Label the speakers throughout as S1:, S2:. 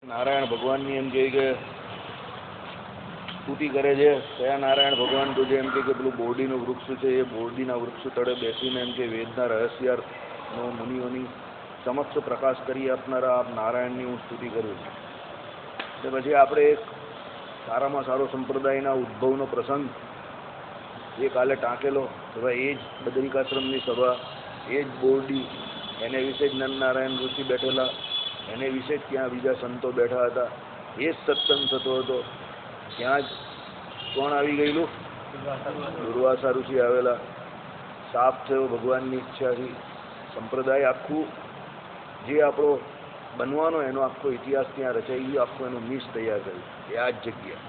S1: નારાયણ ભગવાનની એમ કહે કે સ્તુતિ કરે છે. કયા નારાયણ ભગવાન? તો જે એમ કે પેલું બોરડીનું વૃક્ષ છે, એ બોરડીના વૃક્ષ તળે બેસીને એમ કે વેદના રહસ્યાર્થનો મુનિઓની સમક્ષ પ્રકાશ કરી આપનારા આપ નારાયણની હું સ્તુતિ કરું છું. એટલે પછી આપણે એક સારામાં સારો સંપ્રદાયના ઉદ્ભવનો પ્રસંગ એ કાલે ટાંકેલો કે ભાઈ એ જ બદ્રિકાશ્રમની સભા, એ જ બોરડી, એને વિશે જ નરનારાયણ ઋષિ બેઠેલા, એને વિશે જ ત્યાં બીજા સંતો બેઠા હતા, એ જ સત્સંગ થતો હતો. ત્યાં જ કોણ આવી ગયેલું? દુર્વાસા ઋષિ આવેલા. સાફ થયો ભગવાનની ઈચ્છાથી. સંપ્રદાય આખું જે આપણો બનવાનો એનો આખો ઇતિહાસ ત્યાં રચાઈ ગયો, આખું એનું મીસ તૈયાર કર્યું એ આ જ જગ્યા.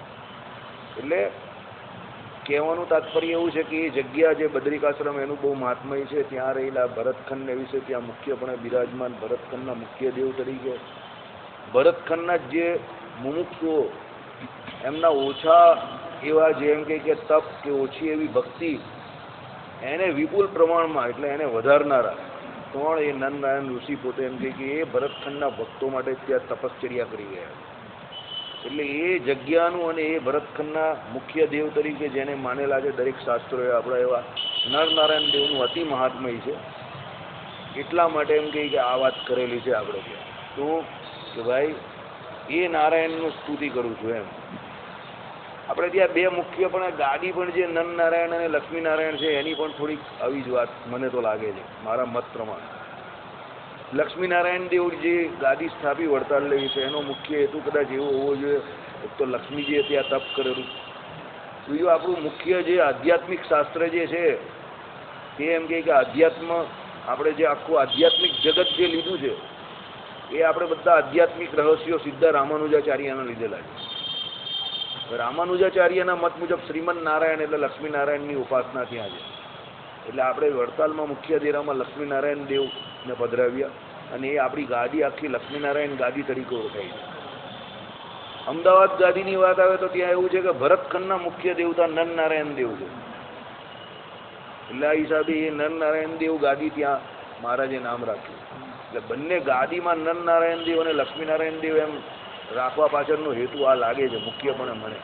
S1: એટલે કહેવાનું તાત્પર્ય એવું છે કે એ જગ્યા જે બદ્રિકાશ્રમ એનું બહુ મહાત્મય છે. ત્યાં રહેલા ભરતખંડને વિશે ત્યાં મુખ્યપણે બિરાજમાન ભરતખંડના મુખ્ય દેવ તરીકે ભરતખંડના જે મુમુક્ષુઓ એમના ઓછા એવા જે એમ કે તપ કે ઓછી એવી ભક્તિ એને વિપુલ પ્રમાણમાં એટલે એને વધારનારા કોણ? એ નરનારાયણ ઋષિ પોતે એમ કે એ ભરતખંડના ભક્તો માટે ત્યાં તપશ્ચર્યા કરી ગયા. એટલે એ જગ્યાનું અને એ ભરતખંડના મુખ્ય દેવ તરીકે જેને માનેલા છે દરેક શાસ્ત્રોએ આપણા એવા નરનારાયણ દેવનું અતિ મહાત્મય છે. એટલા માટે એમ કે આ વાત કરેલી છે આપણે ત્યાં. શું કે ભાઈ એ નારાયણનું સ્તુતિ કરું છું એમ. આપણે ત્યાં બે મુખ્ય પણ ગાદી પણ જે નરનારાયણ અને લક્ષ્મીનારાયણ છે એની પણ થોડીક આવી જ વાત મને તો લાગે છે મારા મત પ્રમાણે. લક્ષ્મીનારાયણ દેવ જે ગાદી સ્થાપી વડતાલ લેવી છે એનો મુખ્ય હેતુ કદાચ એવો હોવો જોઈએ એક તો લક્ષ્મીજીએ ત્યાં તપ કરેલું. બીજું આપણું મુખ્ય જે આધ્યાત્મિક શાસ્ત્ર જે છે તે એમ કે આધ્યાત્મ આપણે જે આખું આધ્યાત્મિક જગત જે લીધું છે એ આપણે બધા આધ્યાત્મિક રહસ્યો સીધા રામાનુજાચાર્યના લીધેલા છે. રામાનુજાચાર્યના મત મુજબ શ્રીમદ નારાયણ એટલે લક્ષ્મીનારાયણની ઉપાસના ત્યાં છે. એટલે આપણે વડતાલમાં મુખ્ય ડેરામાં લક્ષ્મીનારાયણ દેવને પધરાવ્યા અને એ આપણી ગાદી આખી લક્ષ્મીનારાયણ ગાદી તરીકે ઓળખાય છે. અમદાવાદ ગાદીની વાત આવે તો ત્યાં એવું છે કે ભરતખંડના મુખ્ય દેવતા નરનારાયણ દેવ છે. એટલે આ હિસાબે એ નરનારાયણ દેવ ગાદી ત્યાં મહારાજે નામ રાખ્યું. એટલે બંને ગાદીમાં નરનારાયણ દેવ અને લક્ષ્મીનારાયણ દેવ એમ રાખવા પાછળનો હેતુ આ લાગે છે મુખ્યપણે મને.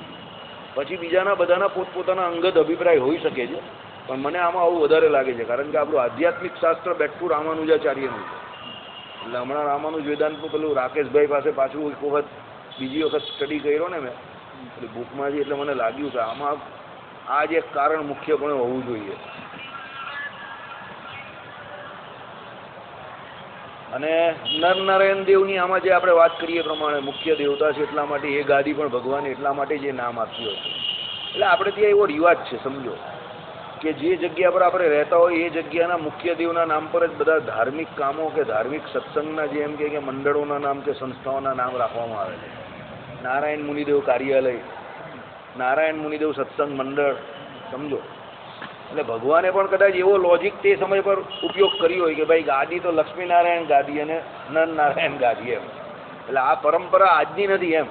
S1: પછી બીજાના બધાના પોતપોતાના અંગત અભિપ્રાય હોઈ શકે છે પણ મને આમાં આવું વધારે લાગે છે કારણ કે આપણું આધ્યાત્મિક શાસ્ત્ર બેઠું રામાનુજાચાર્યનું છે. એટલે હમણાં રામાનુજ વેદાંતનું પેલું રાકેશભાઈ પાસે પાછું એક વખત બીજી વખત સ્ટડી કર્યો ને મેં એટલે બુકમાંથી એટલે મને લાગ્યું કે આમાં આ જ એક કારણ મુખ્યપણે હોવું જોઈએ. અને નરનારાયણ દેવની આમાં જે આપણે વાત કરીએ પ્રમાણે મુખ્ય દેવતા છે એટલા માટે એ ગાદી પણ ભગવાને એટલા માટે જે નામ આપ્યું હતું. એટલે આપણે ત્યાં એવો રિવાજ છે સમજો કે જે જગ્યા પર આપણે રહેતા હોય એ જગ્યાના મુખ્ય દેવના નામ પર જ બધા ધાર્મિક કામો કે ધાર્મિક સત્સંગના જે એમ કે મંડળોના નામ કે સંસ્થાઓના નામ રાખવામાં આવે છે. નારાયણ મુનિદેવ કાર્યાલય, નારાયણ મુનિદેવ સત્સંગ મંડળ, સમજો. એટલે ભગવાને પણ કદાચ એવો લોજિક તે સમય પર ઉપયોગ કર્યો હોય કે ભાઈ ગાદી તો લક્ષ્મીનારાયણ ગાદી અને નરનારાયણ ગાદી એમ. એટલે આ પરંપરા આજની નથી એમ,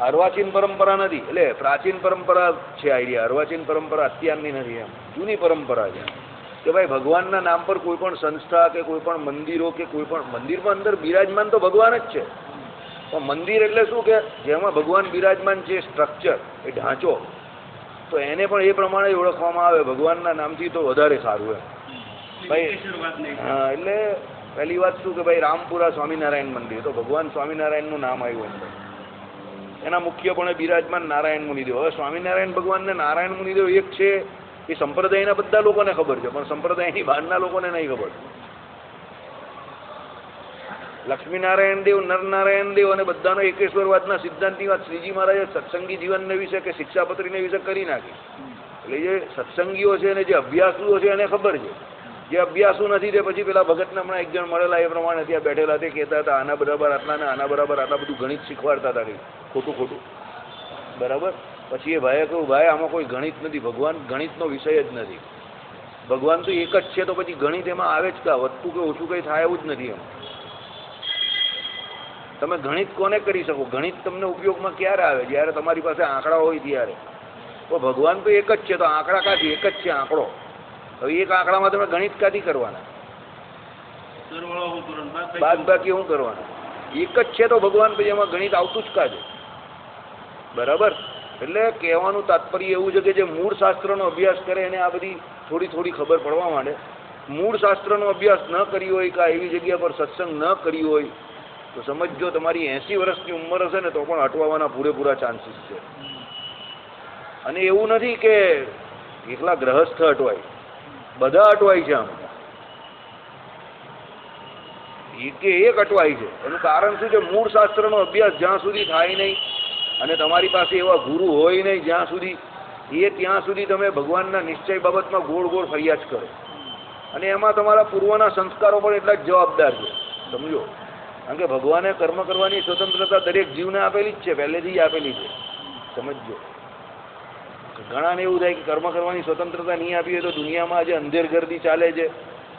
S1: અર્વાચીન પરંપરા નથી. એટલે પ્રાચીન પરંપરા છે આઈડિયા, અર્વાચીન પરંપરા અત્યારની નથી એમ, જૂની પરંપરા છે કે ભાઈ ભગવાનના નામ પર કોઈ પણ સંસ્થા કે કોઈ પણ મંદિરો કે કોઈ પણ મંદિરમાં અંદર બિરાજમાન તો ભગવાન જ છે. પણ મંદિર એટલે શું કે જેમાં ભગવાન બિરાજમાન છે સ્ટ્રક્ચર એ ઢાંચો તો એને પણ એ પ્રમાણે ઓળખવામાં આવે ભગવાનના નામથી તો વધારે સારું એમ ભાઈ. હા એટલે પહેલી વાત શું કે ભાઈ રામપુરા સ્વામિનારાયણ મંદિર તો ભગવાન સ્વામિનારાયણનું નામ આવ્યું અંદર. એના મુખ્યપણે બિરાજમાન નારાયણ મુનિદેવ. હવે સ્વામિનારાયણ ભગવાન ને નારાયણ મુનિદેવ એક છે એ સંપ્રદાયના બધા લોકોને ખબર છે પણ સંપ્રદાયની બહારના લોકોને નહીં ખબર. લક્ષ્મીનારાયણ દેવ, નરનારાયણ દેવ અને બધાનો એકેશ્વરવાદના સિદ્ધાંતની વાત શ્રીજી મહારાજે સત્સંગી જીવનને વિશે કે શિક્ષાપત્રીને વિશે કરી નાખી. એટલે જે સત્સંગીઓ છે અને જે અભ્યાસુઓ છે એને ખબર છે. જે અભ્યાસુ નથી તે પછી પેલા ભગતને હમણાં એક જણ મળેલા એ પ્રમાણે ત્યાં બેઠેલા તે કહેતા હતા આના બરાબર આટલા ને આના બરાબર આટલા બધું ગણિત શીખવાડતા હતા કંઈ ખોટું ખોટું બરાબર. પછી એ ભાઈએ કહ્યું ભાઈ આમાં કોઈ ગણિત નથી, ભગવાન ગણિતનો વિષય જ નથી. ભગવાન તો એક જ છે તો પછી ગણિત એમાં આવે જ કા, વધતું કે ઓછું કંઈ થાય એવું જ નથી એમ. તમે ગણિત કોને કરી શકો? ગણિત તમને ઉપયોગમાં ક્યારે આવે? જ્યારે તમારી પાસે આંકડા હોય ત્યારે. તો ભગવાન તો એક જ છે તો આંકડા કાંથી? એક જ છે આંકડો. હવે એક આંકડામાં તમે ગણિત કાંથી કરવાના? બાદ બાકી શું કરવાના? એક જ છે તો ભગવાન પછી એમાં ગણિત આવતું જ કા છે, બરાબર. એટલે કહેવાનું તાત્પર્ય એવું છે કે જે મૂળ શાસ્ત્રનો અભ્યાસ કરે એને આ બધી થોડી થોડી ખબર પડવા માંડે. મૂળ શાસ્ત્રનો અભ્યાસ ન કર્યો હોય કે એવી જગ્યા પર સત્સંગ ન કર્યો હોય તો સમજો તમારી 80 વર્ષની ઉંમર હશે ને તો પણ અટવાવાના પૂરેપૂરા ચાન્સીસ છે. અને એવું નથી કે એકલા ગ્રહસ્થ અટવાય, બધા અટવાય છે. આમ એક અટવાય છે. એનું કારણ શું છે? મૂળ શાસ્ત્રનો અભ્યાસ જ્યાં સુધી થાય નહીં અને તમારી પાસે એવા ગુરુ હોય નહીં જ્યાં સુધી, ત્યાં સુધી તમે ભગવાનના નિશ્ચય બાબતમાં ગોળ ગોળ ફરિયાદ કરો. અને એમાં તમારા પૂર્વના સંસ્કારો પણ એટલા જ જવાબદાર છે, સમજો. કારણ કે ભગવાને કર્મ કરવાની સ્વતંત્રતા દરેક જીવને આપેલી જ છે, પહેલેથી જ આપેલી છે, સમજો. ઘણાને એવું થાય કે કર્મ કરવાની સ્વતંત્રતા નહીં આપી હોય તો દુનિયામાં આજે અંધેરગર્દી ચાલે છે.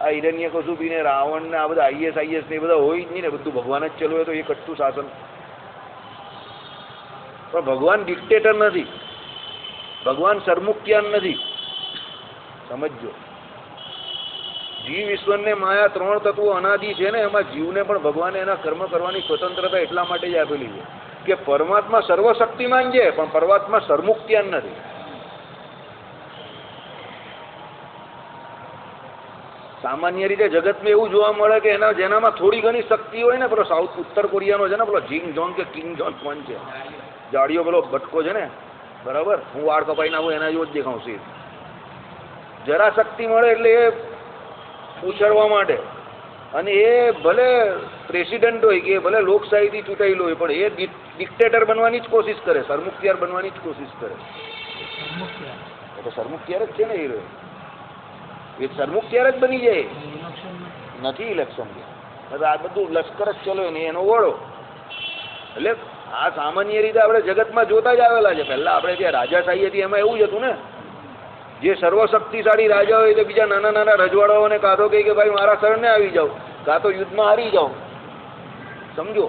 S1: આ હિરણ્યકશુપુને રાવણ ને આ બધા IS ને એ બધા હોય જ નહીં ને, બધું ભગવાન જ ચલાવે તો એ કટતું શાસન. પણ ભગવાન ડિક્ટેટર નથી, ભગવાન સરમુખ્યાન નથી, સમજો. જીવ ઈશ્વરને માયા 3 તત્વો અનાદિ છે ને, એમાં જીવને પણ ભગવાને એના કર્મ કરવાની સ્વતંત્રતા એટલા માટે જ આપેલી છે કે પરમાત્મા સર્વશક્તિમાન છે પણ પરમાત્મા સરમુખ્યાન નથી. સામાન્ય રીતે જગતમાં એવું જોવા મળે કે જેનામાં થોડી ઘણી શક્તિ હોય ને, પેલો સાઉથ ઉત્તર કોરિયાનો છે ને, પેલો કિંગ જોન કે કિંગ જોન કોણ છે, જાડીઓ પેલો બટકો છે ને, બરાબર, હું વાળ કપાઈ નાખું એના જેવો જ દેખાઉં છું. જરા શક્તિ મળે એટલે એ ઉછળવા માટે, અને એ ભલે પ્રેસિડેન્ટ હોય કે ભલે લોકશાહીથી ચૂંટાયેલો હોય પણ એ ડિક્ટેટર બનવાની જ કોશિશ કરે, સરમુખત્યાર બનવાની જ કોશિશ કરે. તો સરમુખત્યાર જ છે ને, એ સરમુખત્યાર જ બની જાય, નથી ઇલેક્શન. આ બધું લશ્કર જ ચલો ને એનો વડો. એટલે આ સામાન્ય રીતે આપણે જગતમાં જોતા જ આવેલા છે. પહેલા આપણે ત્યાં રાજાશાહી હતી એમાં એવું જ હતું ને, જે સર્વશક્તિશાળી રાજા હોય તો બીજા નાના નાના રજવાડાઓને કાં તો કહે કે ભાઈ મારા શરણે આવી જાઓ, કાં તો યુદ્ધમાં હારી જાઓ, સમજો.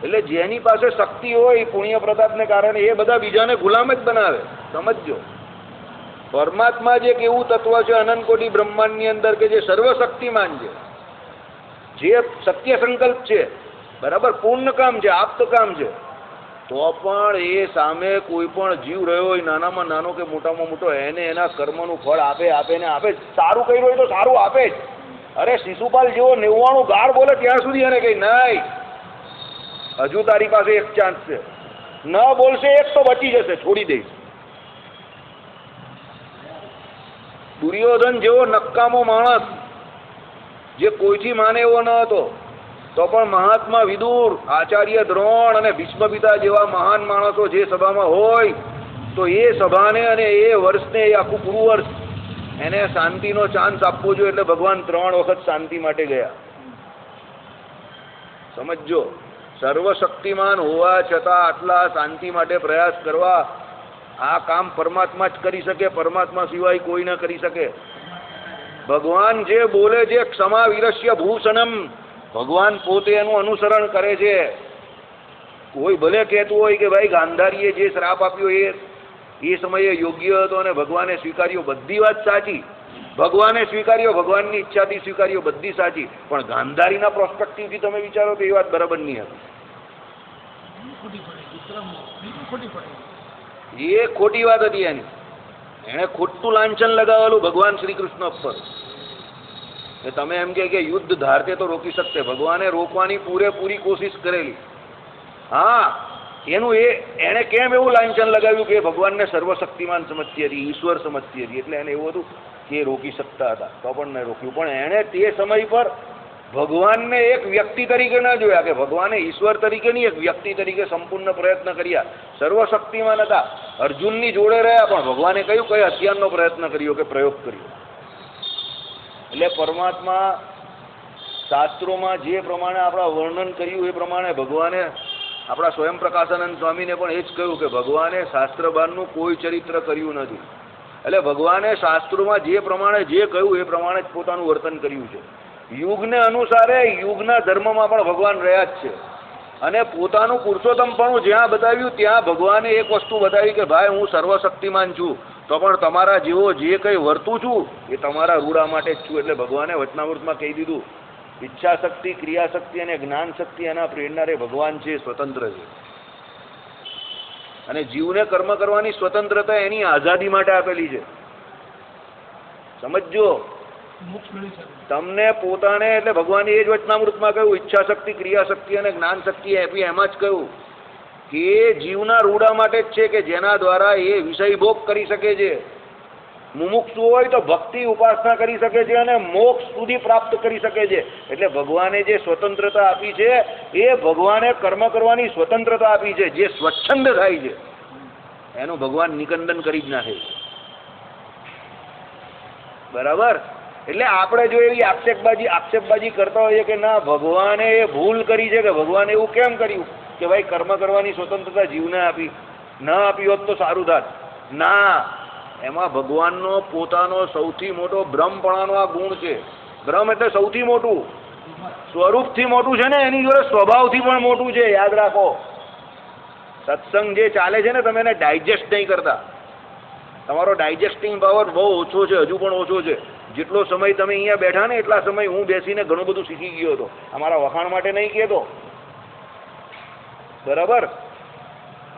S1: એટલે જેની પાસે શક્તિ હોય પુણ્ય પ્રતાપને કારણે એ બધા બીજાને ગુલામ જ બનાવે, સમજો. પરમાત્મા જે એક એવું તત્વ છે અનંત કોટી બ્રહ્માંડની અંદર કે જે સર્વશક્તિમાન છે, જે સત્ય સંકલ્પ છે, બરાબર, પૂર્ણ કામ છે, આપ્ત કામ છે, તો પણ એ સામે કોઈ પણ જીવ રહ્યો હોય નાનામાં નાનો કે મોટામાં મોટો એને એના કર્મનું ફળ આપે ને આપે. સારું કર્યું હોય તો સારું આપે જ. અરે શિશુપાલ જેવો 99 ગાળ બોલે ત્યાં સુધી એને કઈ નહીં, હજુ તારી પાસે એક ચાન્સ છે, ન બોલશે એક તો બચી જશે, છોડી દઈશ. દુર્યોધન જેવો નક્કામો માણસ જે કોઈથી માને એવો ન હતો તો પણ મહાત્મા વિદુર, આચાર્ય દ્રોણ અને ભીષ્મ પિતા જેવા મહાન માણસો જે સભામાં હોય તો એ સભાને અને એ વર્ષને, એ આખું પૂરું વર્ષ એને શાંતિનો ચાન્સ આપવો જોઈએ. એટલે ભગવાન 3 વખત શાંતિ માટે ગયા, સમજો. સર્વશક્તિમાન હોવા છતાં આટલા શાંતિ માટે પ્રયાસ કરવા, આ કામ પરમાત્મા જ કરી શકે, પરમાત્મા સિવાય કોઈ ન કરી શકે. ભગવાન જે બોલે છે ક્ષમા વિરસ્ય ભૂષણમ, ભગવાન પોતે એનું અનુસરણ કરે છે. કોઈ ભલે કહેતું હોય કે ભાઈ ગાંધારીએ જે શ્રાપ આપ્યો એ સમયે યોગ્ય હતો અને ભગવાને સ્વીકાર્યો, બધી વાત સાચી. ભગવાને સ્વીકાર્યો, ભગવાનની ઈચ્છાથી સ્વીકાર્યો, બધી સાચી. પણ ગાંધારીના પ્રોસ્પેક્ટિવથી તમે વિચારો તો એ વાત બરાબર નહીં હતી. એ ખોટી વાત હતી એની. એણે ખોટું લાંછન લગાવેલું ભગવાન શ્રી કૃષ્ણ પર. તમે એમ કે યુદ્ધ ધારતે તો રોકી શકતે, ભગવાને રોકવાની પૂરેપૂરી કોશિશ કરેલી. હા, એનું એણે કેમ એવું લાંછન લગાવ્યું કે ભગવાનને સર્વશક્તિમાન સમજતી હતી, ઈશ્વર સમજતી હતી, એટલે એને એવું હતું કે રોકી શકતા હતા, તો પણ ન રોક્યું. પણ એણે તે સમય પર ભગવાનને એક વ્યક્તિ તરીકે ના જોયા, કે ભગવાને ઈશ્વર તરીકે નહીં, એક વ્યક્તિ તરીકે સંપૂર્ણ પ્રયત્ન કર્યા. સર્વશક્તિમાન હતા, અર્જુનની જોડે રહ્યા, પણ ભગવાને કયું કઈ હથિયારનો પ્રયત્ન કર્યો કે પ્રયોગ કર્યો. એટલે પરમાત્મા શાસ્ત્રોમાં જે પ્રમાણે આપણા વર્ણન કર્યું એ પ્રમાણે ભગવાને આપણા સ્વયં પ્રકાશાનંદ સ્વામીને પણ એ જ કહ્યું કે ભગવાને શાસ્ત્ર બહારનું કોઈ ચરિત્ર કર્યું નથી. એટલે ભગવાને શાસ્ત્રોમાં જે પ્રમાણે જે કહ્યું એ પ્રમાણે જ પોતાનું વર્તન કર્યું છે. યુગને અનુસારે યુગના ધર્મમાં પણ ભગવાન રહ્યા જ છે. અને પોતાનું પુરુષોત્તમપણું જ્યાં બતાવ્યું ત્યાં ભગવાને એક વસ્તુ બતાવી કે ભાઈ હું સર્વશક્તિમાન છું, તો પણ તમારા જેવો જે કંઈ વર્તું છું એ તમારા રૂડા માટે જ છું. એટલે ભગવાને વચનામૃતમાં કહી દીધું ઈચ્છા શક્તિ, ક્રિયા શક્તિ અને જ્ઞાન શક્તિ એના પ્રેરનારે ભગવાન છે, સ્વતંત્ર છે. અને જીવને કર્મ કરવાની સ્વતંત્રતા એની આઝાદી માટે આપેલી છે. સમજો, તમને પોતાને એટલે ભગવાને એ જ વચનામૃતમાં કહ્યું, ઈચ્છા શક્તિ, ક્રિયા શક્તિ અને જ્ઞાન શક્તિ આપી. એમાં જ કહ્યું કે જીવના રૂડા માટે જ છે કે જેના દ્વારા એ વિષય ભોગ કરી શકે છે. મુમુક્ષુ હોય તો ભક્તિ ઉપાસના કરી શકે છે અને મોક્ષ સુધી પ્રાપ્ત કરી શકે છે. એટલે ભગવાને જે સ્વતંત્રતા આપી છે એ ભગવાને કર્મ કરવાની સ્વતંત્રતા આપી છે. જે સ્વચ્છંદ થાય છે એનું ભગવાન નિકંદન કરી જ નાખે. બરાબર? એટલે આપણે જો એવી આક્ષેપબાજી કરતા હોઈએ કે ના ભગવાને એ ભૂલ કરી છે, કે ભગવાને એવું કેમ કર્યું કે ભાઈ કર્મ કરવાની સ્વતંત્રતા જીવને આપી, ન આપી હોત તો સારું થાત. ના, એમાં ભગવાનનો પોતાનો સૌથી મોટો બ્રહ્મપણાનો આ ગુણ છે. બ્રહ્મ એટલે સૌથી મોટું, સ્વરૂપથી મોટું છે ને એની જોડે સ્વભાવથી પણ મોટું છે. યાદ રાખો, સત્સંગ જે ચાલે છે ને તમે એને ડાયજેસ્ટ નહીં કરતા. તમારો ડાયજેસ્ટિંગ પાવર બહુ ઓછો છે, હજુ પણ ઓછો છે. જેટલો સમય તમે અહીંયા બેઠા ને એટલા સમય હું બેસીને ઘણું બધું શીખી ગયો હતો. અમારા વખાણ માટે નહીં કહેતો, બરાબર?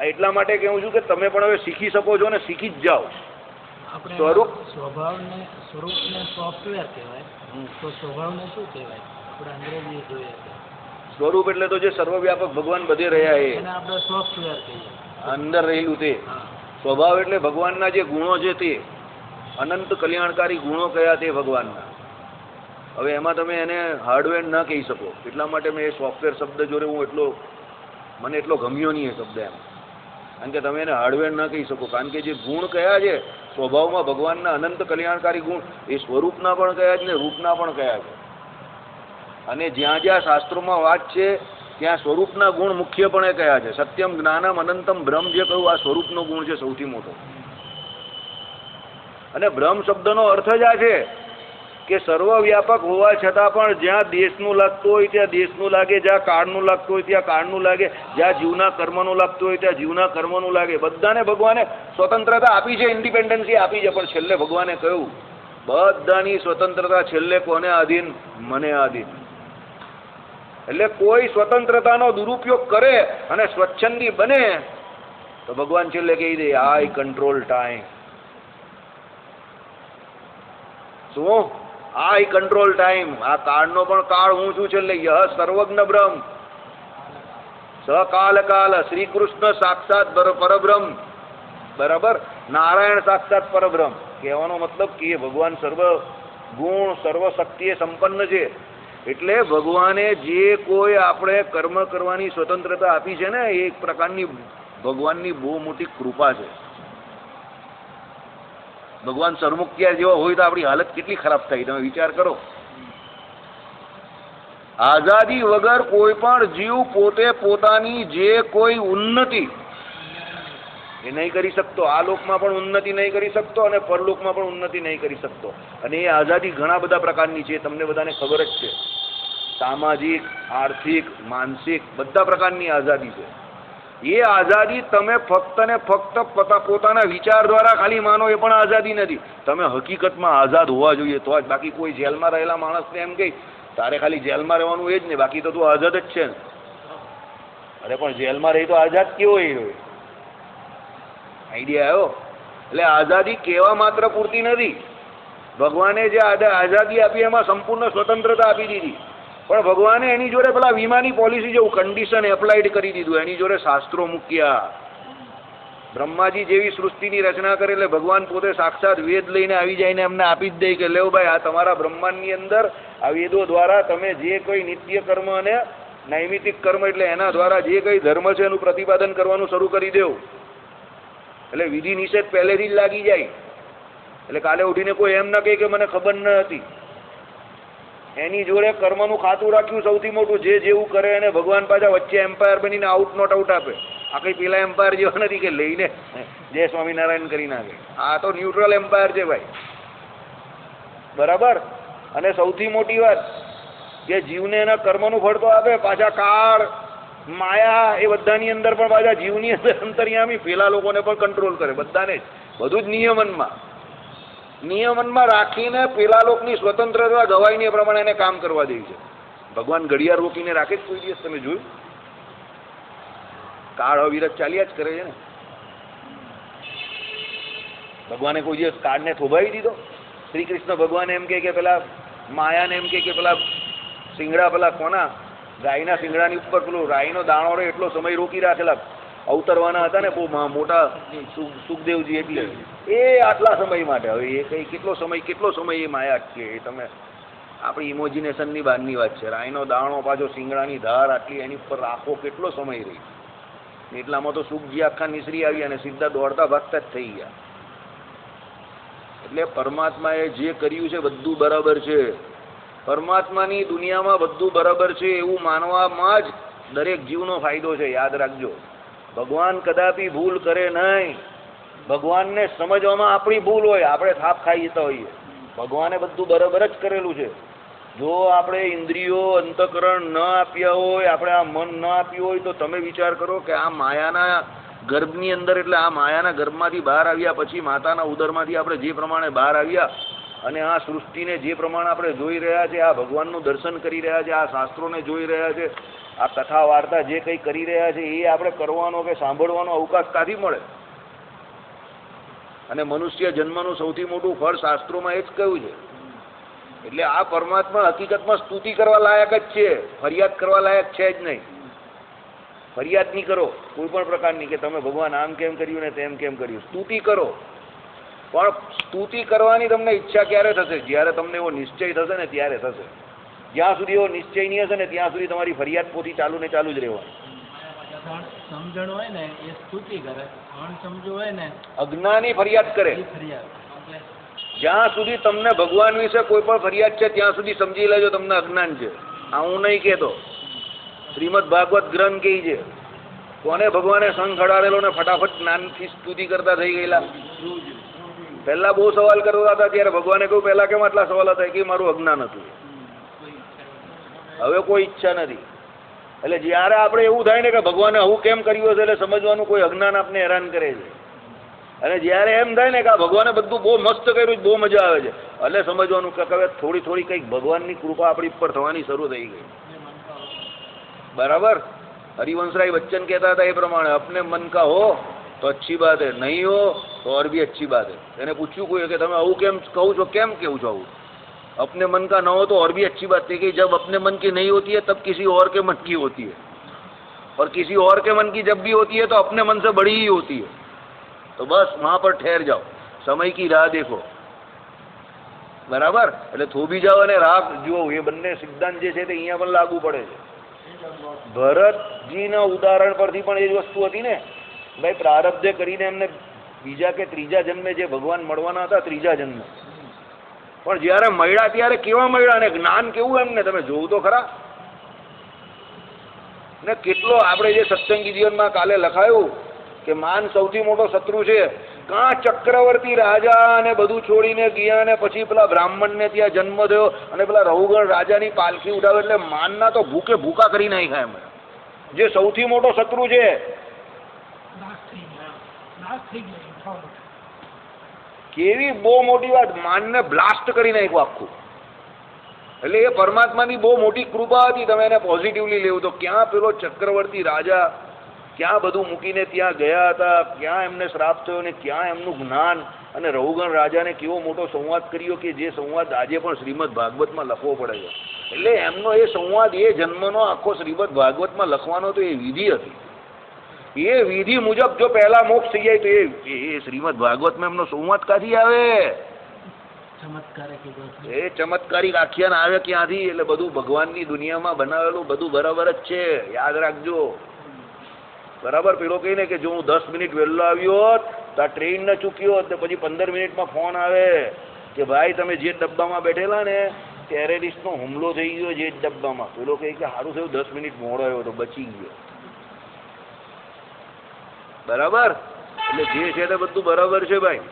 S1: એટલા માટે કહું છું કે તમે પણ હવે શીખી શકો છો ને શીખી જ જાઓ. સ્વરૂપ
S2: સ્વભાવને સોફ્ટવેર કહેવાય, તો સ્વભાવને શું કહેવાય? આપણે અંગ્રેજી જોઈએ
S1: સ્વરૂપ એટલે તો જે સર્વવ્યાપક ભગવાન બધે રહ્યા એ
S2: આપણે સોફ્ટવેર કહીએ,
S1: અંદર રહેલું તે. સ્વભાવ એટલે ભગવાનના જે ગુણો છે તે અનંત કલ્યાણકારી ગુણો કયા તે ભગવાનના. હવે એમાં તમે એને હાર્ડવેર ન કહી શકો. એટલા માટે મેં એ સોફ્ટવેર શબ્દ જોડે મને એટલો ગમ્યો નહીં એ શબ્દ એમ. કારણ કે તમે એને હાર્ડવેર ન કહી શકો. કારણ કે જે ગુણ કયા છે સ્વભાવમાં ભગવાનના અનંત કલ્યાણકારી ગુણ, એ સ્વરૂપના પણ કયા છે ને રૂપના પણ કયા છે. અને જ્યાં જ્યાં શાસ્ત્રોમાં વાત છે ત્યાં સ્વરૂપના ગુણ મુખ્યપણે કયા છે. સત્યમ, જ્ઞાનમ, અનંતમ, બ્રહ્મ જે કહ્યું આ સ્વરૂપનો ગુણ છે સૌથી મોટો. અને બ્રહ્મ શબ્દનો અર્થ જ આ છે કે સર્વવ્યાપક હોવા છતાં પણ જ્યાં દેશનું લાગતું હોય ત્યાં દેશનું લાગે, જ્યાં કાળનું લાગતું હોય ત્યાં કાળનું લાગે, જ્યાં જીવના કર્મનું લાગતું હોય ત્યાં જીવના કર્મનું લાગે. બધાને ભગવાને સ્વતંત્રતા આપી છે, ઇન્ડિપેન્ડન્સી આપી છે. પણ છેલ્લે ભગવાને કહ્યું બધાની સ્વતંત્રતા છેલ્લે કોને આધીન? મને આધીન. એટલે કોઈ સ્વતંત્રતાનો દુરુપયોગ કરે અને સ્વચ્છંદી બને તો ભગવાન છેલ્લે કહી દે આઈ કંટ્રોલ ટાઈમ. શું? આઈ કંટ્રોલ ટાઈમ. આ કાળનો પણ કાળ હું છું છેલ્લે. યહ સર્વજ્ઞ બ્રહ્મ સકાલ કાલ. શ્રી કૃષ્ણ સાક્ષાત પરબ્રહ્મ. બરાબર? નારાયણ સાક્ષાત પરબ્રહ્મ. કહેવાનો મતલબ કે ભગવાન સર્વ ગુણ સર્વ શક્તિએ સંપન્ન છે. એટલે ભગવાને જે કોઈ આપણે કર્મ કરવાની સ્વતંત્રતા આપી છે ને એ એક પ્રકારની ભગવાનની બહુ મોટી કૃપા છે. ભગવાન સરમુખત્યાર જેવા હોય તો આપણી હાલત કેટલી ખરાબ થાય તમે વિચાર કરો. આઝાદી વગર કોઈ પણ જીવ પોતે પોતાની જે કોઈ ઉન્નતિ એ નહીં કરી શકતો. આ લોકમાં પણ ઉન્નતિ નહીં કરી શકતો અને પરલોકમાં પણ ઉન્નતિ નહીં કરી શકતો. અને એ આઝાદી ઘણા બધા પ્રકારની છે, તમને બધાને ખબર જ છે. સામાજિક, આર્થિક, માનસિક બધા પ્રકારની આઝાદી છે. એ આઝાદી તમે ફક્ત ને ફક્ત પોતાના વિચાર દ્વારા ખાલી માનો એ પણ આઝાદી નથી. તમે હકીકતમાં આઝાદ હોવા જોઈએ તો જ. બાકી કોઈ જેલમાં રહેલા માણસને એમ કહી તારે ખાલી જેલમાં રહેવાનું એ જ ને, બાકી તો તું આઝાદ જ છે ને. અરે પણ જેલમાં રહી તો આઝાદ કેવો એ આઈડિયા આવ્યો? એટલે આઝાદી કેવા માત્ર પૂરતી નથી. ભગવાને જે આઝાદી આપી એમાં સંપૂર્ણ સ્વતંત્રતા આપી દીધી. પણ ભગવાને એની જોડે પેલા વીમાની પોલિસી જેવું કન્ડિશન એપ્લાઇડ કરી દીધું. એની જોડે શાસ્ત્રો મૂક્યા. બ્રહ્માજી જેવી સૃષ્ટિની રચના કરે એટલે ભગવાન પોતે સાક્ષાત વેદ લઈને આવી જાય ને એમને આપી જ દે કે લેવ ભાઈ આ તમારા બ્રહ્માંડની અંદર આ વેદો દ્વારા તમે જે કોઈ નિત્ય કર્મ અને નૈમિતિક કર્મ એટલે એના દ્વારા જે કંઈ ધર્મ છે એનું પ્રતિપાદન કરવાનું શરૂ કરી દેવું. એટલે વિધિ નિષેધ પહેલેથી જ લાગી જાય. એટલે કાલે ઉઠીને કોઈ એમ ના કહે કે મને ખબર ન હતી. એની જોડે કર્મનું ખાતું રાખ્યું સૌથી મોટું. જે જેવું કરે એને ભગવાન પાછા વચ્ચે એમ્પાયર બનીને આઉટ નોટ આઉટ આપે. આ કંઈ પેલા એમ્પાયર જેવા નથી કે લઈને જય સ્વામિનારાયણ કરી નાખે. આ તો ન્યુટ્રલ એમ્પાયર છે ભાઈ. બરાબર? અને સૌથી મોટી વાત કે જીવને એના કર્મનું ફળ તો આપે, પાછા કાળ માયા એ બધાની અંદર પણ પાછા જીવની અંદર અંતર્યામી પેલા લોકોને પણ કંટ્રોલ કરે. બધાને જ બધું જ નિયમનમાં રાખીને પેલા લોકની સ્વતંત્રતા ગવાઈને એ પ્રમાણે એને કામ કરવા દે છે. ભગવાન ઘડિયાળ રોકીને રાખે જ કોઈ દિવસ? તમે જોયું? કાળ અવિરત ચાલ્યા જ કરે છે ને. ભગવાને કોઈ દિવસ કાળને થોભાવી દીધો? શ્રી કૃષ્ણ ભગવાન એમ કે પેલા માયાને એમ કે પેલા શિંગડા, પેલા કોના ગાયના શિંગડાની ઉપર પેલું રાઈનો દાણો રે એટલો સમય રોકી રાખેલા, અવતરવાના હતા ને બહુ મોટા સુખદેવજી, એટલે એ આટલા સમય માટે. હવે એ કઈ કેટલો સમય એ માયા અટકે? એ તમે આપણી ઇમેજિનેશનની બહારની વાત છે. રાઈનો દાણો પાછો શિંગડાની ધાર આટલી એની ઉપર રાખો, કેટલો સમય રહી? એટલામાં તો સુખજી આખા નિસરી આવ્યા અને સીધા દોડતા ભાગતા જ થઈ ગયા. એટલે પરમાત્માએ જે કર્યું છે બધું બરાબર છે. પરમાત્માની દુનિયામાં બધું બરાબર છે એવું માનવામાં જ દરેક જીવનો ફાયદો છે. યાદ રાખજો, ભગવાન કદાપી ભૂલ કરે નહીં. ભગવાનને સમજવામાં આપણી ભૂલ હોય, આપણે થાપ ખાઈ જતા હોઈએ. ભગવાને બધું બરાબર જ કરેલું છે. જો આપણે ઇન્દ્રિયો અંતઃકરણ ન આપ્યા હોય, આપણે આ મન ન આપ્યું હોય, તો તમે વિચાર કરો કે આ માયાના ગર્ભની અંદર, એટલે આ માયાના ગર્ભમાંથી બહાર આવ્યા પછી, માતાના ઉદરમાંથી આપણે જે પ્રમાણે બહાર આવ્યા અને આ સૃષ્ટિને જે પ્રમાણે આપણે જોઈ રહ્યા છે, આ ભગવાનનું દર્શન કરી રહ્યા છે, આ શાસ્ત્રોને જોઈ રહ્યા છે, આ કથા વાર્તા જે કંઈ કરી રહ્યા છે, એ આપણે કરવાનો કે સાંભળવાનો અવકાશ કાઢી મળે? અને મનુષ્ય જન્મનું સૌથી મોટું ફળ શાસ્ત્રોમાં એ જ કહ્યું છે. એટલે આ પરમાત્મા હકીકતમાં સ્તુતિ કરવા લાયક જ છે, ફરિયાદ કરવા લાયક છે જ નહીં. ફરિયાદ નહીં કરો કોઈ પણ પ્રકારની કે તમે ભગવાન આમ કેમ કર્યું ને તેમ કેમ કર્યું. સ્તુતિ કરો, પણ સ્તુતિ કરવાની તમને ઈચ્છા ક્યારે થશે? જ્યારે તમને એવો નિશ્ચય થશે ને ત્યારે થશે. જ્યાં સુધી એવો નિશ્ચય નહીં હશે ને ત્યાં સુધી તમારી ફરિયાદ પોથી ચાલુ ને ચાલુ જ રહેવાની.
S2: સમજણ હોય ને એ સ્તુતિ કરે, અણસમજણ હોય ને
S1: અજ્ઞાની ફરિયાદ કરે. જ્યાં સુધી તમને ભગવાન વિશે કોઈ પણ ફરિયાદ છે ત્યાં સુધી સમજી લેજો તમને અજ્ઞાન છે. આ હું નહીં કહેતો, શ્રીમદ ભાગવત ગ્રંથ કહે છે. કોને ભગવાને સંઘ ખડાડેલો ને ફટાફટ જ્ઞાનથી સ્તુતિ કરતા થઈ ગયેલા? પહેલા બહુ સવાલ કરતા હતા, ત્યારે ભગવાને કહ્યું પહેલા કેમ આટલા સવાલ હતા? કે મારું અજ્ઞાન હતું. હવે કોઈ ઈચ્છા નથી. એટલે જ્યારે આપણે એવું થાય ને કે ભગવાને આવું કેમ કર્યું હશે, એટલે સમજવાનું કોઈ અજ્ઞાન આપને હેરાન કરે છે. અને જ્યારે એમ થાય ને કે આ ભગવાને બધું બહુ મસ્ત કર્યું, બહુ મજા આવે છે, એટલે સમજવાનું કે હવે થોડી થોડી કંઈક ભગવાનની કૃપા આપણી ઉપર થવાની શરૂ થઈ ગઈ. બરાબર? હરિવંશરાય બચ્ચન કહેતા હતા એ પ્રમાણે, અપને મન કા હો તો અચ્છી બાત હૈ, નહીં હો તો और भी अच्छी बात है. એને પૂછ્યું કોઈ કે તમે આવું કેમ કહું છો, કેમ કેવું છો આવું? अपने मन का न हो तो और भी अच्छी बात है कि जब अपने मन की नहीं होती है तब किसी और के मन की होती है, और किसी और के मन की जब भी होती है तो अपने मन से बड़ी ही होती है. तो बस वहाँ पर ठहर जाओ, समय की राह देखो. બરાબર? એટલે થોભી જાઓ અને રાહ જુઓ. એ બંને સિદ્ધાંત જે છે તે અહીંયા પણ લાગુ પડે છે. ભરતજીના ઉદાહરણ પરથી પણ એ જ વસ્તુ હતી ને ભાઈ. પ્રારબ્ધે કરીને એમને બીજા કે ત્રીજા જન્મે જે ભગવાન મળવાના હતા, ત્રીજા જન્મે, પણ જ્યારે મળ્યા ત્યારે કેવા મળ્યા ને જ્ઞાન કેવું એમને તમે જોવું તો ખરા. ને કેટલો આપણે જે સત્સંગી જીવનમાં કાલે લખાયું કે માન સૌથી મોટો શત્રુ છે. કાં ચક્રવર્તી રાજા અને બધું છોડીને ગયા ને પછી પેલા બ્રાહ્મણને ત્યાં જન્મ થયો અને પેલા રઘુગણ રાજાની પાલખી ઉડાવે, એટલે માનના તો ભૂકે ભૂકા કરી નાખ્યા એમ. જે સૌથી મોટો શત્રુ છે, કેવી બહુ મોટી વાત, માનને બ્લાસ્ટ કરી નાખ્યું આખું. એટલે એ પરમાત્માની બહુ મોટી કૃપા હતી. તમે એને પોઝિટિવલી લેવું તો ક્યાં પેલો ચક્રવર્તી રાજા ક્યાં બધું મૂકીને ત્યાં ગયા હતા, ક્યાં એમને શ્રાપ થયો ને ક્યાં એમનું જ્ઞાન, અને રઘુગણ રાજાને કેવો મોટો સંવાદ કર્યો કે જે સંવાદ આજે પણ શ્રીમદ ભાગવતમાં લખવો પડે છે. એટલે એમનો એ સંવાદ, એ જન્મનો આખો શ્રીમદ ભાગવતમાં લખવાનો તો એ વિધિ હતી. એ વિધિ મુજબ જો પહેલા મોક્ષ થઈ જાય તો એ શ્રીમદ ભાગવતમાં એમનો સંવાદ ક્યાંથી આવે? એ ચમત્કારિક આખ્યાન આવે ક્યાંથી? એટલે બધું ભગવાનની દુનિયામાં બનાવેલું બધું બરાબર જ છે. યાદ રાખજો. બરાબર? પેલો કહીને કે જો હું 10 મિનિટ વહેલો આવ્યો હોત તો આ ટ્રેન ન ચૂક્યો હોત, પછી 15 મિનિટમાં ફોન આવે કે ભાઈ તમે જે ડબ્બામાં બેઠેલા ને ટેરરિસ્ટનો હુમલો થઈ ગયો જે ડબ્બામાં. પેલો કહે કે સારું થયું 10 મિનિટ મોડો આવ્યો તો બચી ગયો. બરાબર? એટલે જે છે તે બધું બરાબર છે ભાઈ.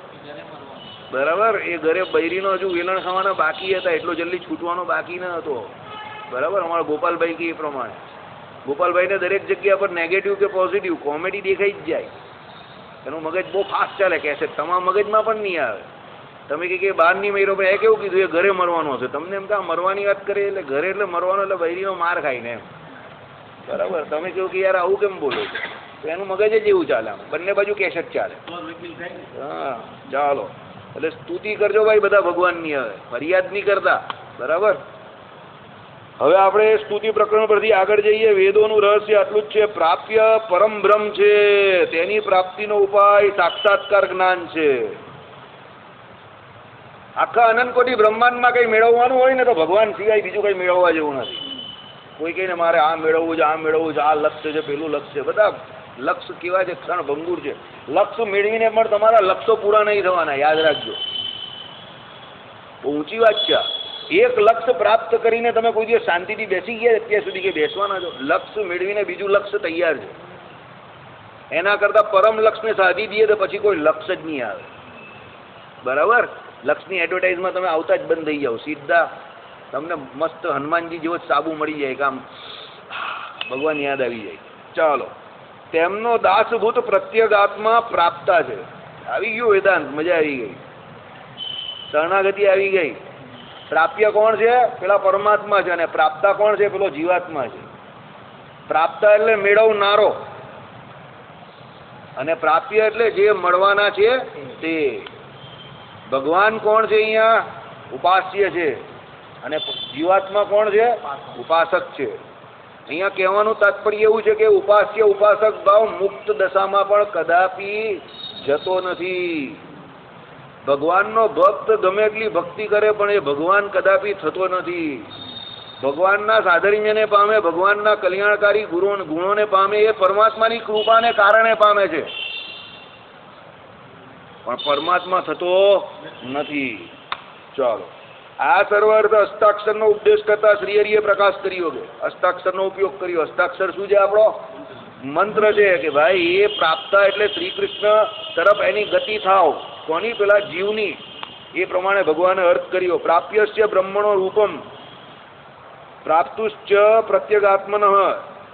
S1: બરાબર? એ ઘરે બૈરીનો હજુ વેલણ ખાવાના બાકી હતા, એટલો જલ્દી છૂટવાનો બાકી ન હતો. બરાબર? અમારા ગોપાલભાઈ કે એ પ્રમાણે ગોપાલભાઈને દરેક જગ્યા પર નેગેટિવ કે પોઝિટિવ કોમેડી દેખાઈ જ જાય. એનું મગજ બહુ ફાસ્ટ ચાલે, કહેશે તમામ મગજમાં પણ નહીં આવે. તમે કે બહાર નહીં મર્યો, પણ એ કેવું કીધું એ ઘરે મરવાનો છે. તમને એમ કે મરવાની વાત કરે એટલે ઘરે એટલે મરવાનો એટલે બૈરીનો માર ખાઈને એમ, બરાબર. તમે કહો કે યાર આવું કેમ બોલો છો, તો એનું મગજ જ એવું ચાલે. આમ બંને બાજુ કેસેટ ચાલે. હા ચાલો, એટલે સ્તુતિ કરજો ભાઈ બધા ભગવાનની, હવે ફરિયાદ નહીં કરતા, બરાબર. હવે આપણે સ્તુતિ પ્રકરણ પરથી આગળ જઈએ. વેદોનું રહસ્ય આટલું જ છે, પ્રાપ્ય પરમ બ્રહ્મ છે, તેની પ્રાપ્તિનો ઉપાય સાક્ષાત્કાર જ્ઞાન છે. આખા અનંત કોટી બ્રહ્માંડમાં કંઈ મેળવવાનું હોય ને તો ભગવાન સિવાય બીજું કંઈ મેળવવા જેવું નથી. કોઈ કહીને મારે આ મેળવવું છે, આ મેળવવું છે, આ લક્ષ્ય છે, પેલું લક્ષ્ય, બધા લક્ષ્ય કેવા છે, ક્ષણ ભંગુર છે. લક્ષ્ય મેળવીને પણ તમારા લક્ષ્યો પૂરા નહીં થવાના, યાદ રાખજો. બહુ ઊંચી વાત છે. એક લક્ષ્ય પ્રાપ્ત કરીને તમે કોઈ દિવસ શાંતિથી બેસી ગયા અત્યાર સુધી કે બેસવાના છો? લક્ષ્ય મેળવીને બીજું લક્ષ્ય તૈયાર છે. એના કરતાં પરમ લક્ષ્યને સાધી દઈએ તો પછી કોઈ લક્ષ્ય જ નહીં આવે, બરાબર. લક્ષ્યની એડવર્ટાઇઝમાં તમે આવતા જ બંધ થઈ જાઓ, સીધા તમને મસ્ત હનુમાનજી જેવો જ સાબુ મળી જાય, કામ ભગવાન યાદ આવી જાય. ચાલો, તેમનો દાસભૂત પ્રત્યેગાત્મા પ્રાપ્તા છે. આવી ગયું વેદાંત, મજા આવી ગઈ, શરણાગતિ આવી ગઈ. પ્રાપ્ય કોણ છે? પેલા પરમાત્મા છે, અને પ્રાપ્તા કોણ છે? પેલો જીવાત્મા છે. પ્રાપ્તા એટલે મેળવનારો, અને પ્રાપ્ય એટલે જે મળવાના છે તે. ભગવાન કોણ છે અહીંયા? ઉપાસ્ય છે. અને જીવાત્મા કોણ છે? ઉપાસક છે. અહીંયા કહેવાનું તાત્પર્ય એવું છે કે ઉપાસ્ય ઉપાસક ભાવ મુક્ત દશામાં પણ કદાપી જતો નથી. ભગવાનનો ભક્ત ગમે એટલી ભક્તિ કરે પણ એ ભગવાન કદાપી થતો નથી. ભગવાનના સાધર્મ્યને પામે, ભગવાનના કલ્યાણકારી ગુણોને પામે, એ પરમાત્માની કૃપાને કારણે પામે છે, પણ પરમાત્મા થતો નથી. ચાલો, આ સર્વાર્થ અષ્ટાક્ષરનો ઉપદેશ કરતા શ્રી હરિએ પ્રકાશ કર્યો કે અષ્ટાક્ષરનો ઉપયોગ કર્યો. અષ્ટાક્ષર શું છે? આપણો મંત્ર છે કે ભાઈ એ પ્રાપ્તા એટલે શ્રી કૃષ્ણ તરફ એની ગતિ થાવ. કોની? પેલા જીવની. એ પ્રમાણે ભગવાને અર્થ કર્યો. પ્રાપ્યસ્ય બ્રહ્મણો રૂપમ પ્રાપ્તુશ્ચ પ્રત્યેગાત્મન.